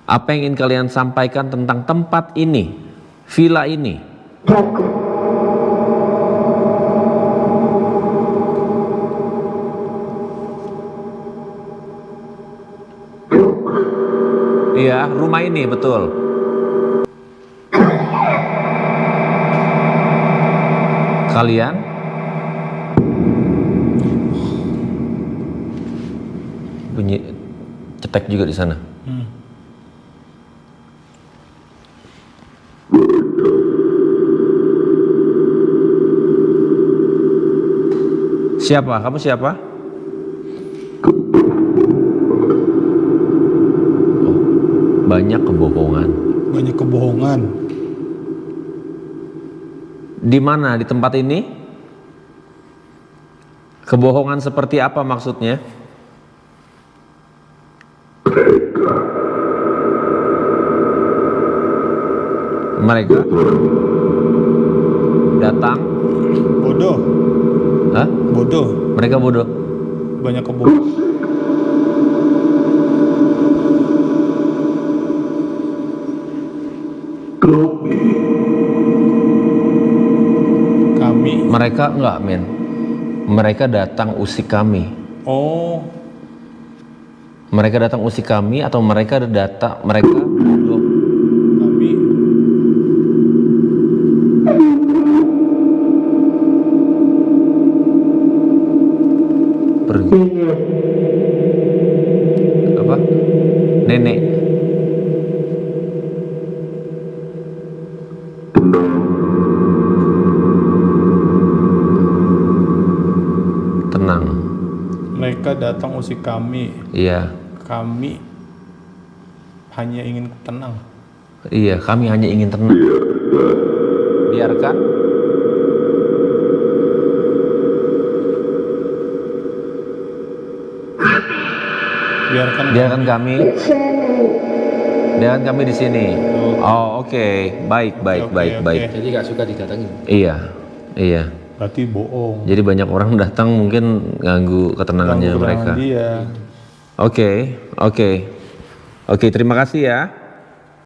Apa yang ingin kalian sampaikan tentang tempat ini, villa ini? Iya, rumah ini betul. Kalian? Bunyi cetek juga di sana. Siapa? Kamu siapa? Oh, banyak kebohongan. Banyak kebohongan. Di mana? Di tempat ini? Kebohongan seperti apa maksudnya? Mereka datang. Bodoh. Hah? Bodoh. Mereka bodoh. Banyak kebohongan. Kami. Mereka enggak, men. Mereka datang usik kami. Oh. Mereka datang usik kami atau mereka bodoh. Kami. Pergi. Apa? Nenek. Tenang. Mereka datang usik kami. Iya. Kami hanya ingin tenang. Iya, kami hanya ingin tenang. Biarkan. Biarkan kami. Biarkan kami di sini. Oh, oke. Baik. Jadi gak suka didatangin. Iya. Berarti bohong. Jadi banyak orang datang mungkin ganggu ketenangannya mereka. Dia. Oke, terima kasih ya.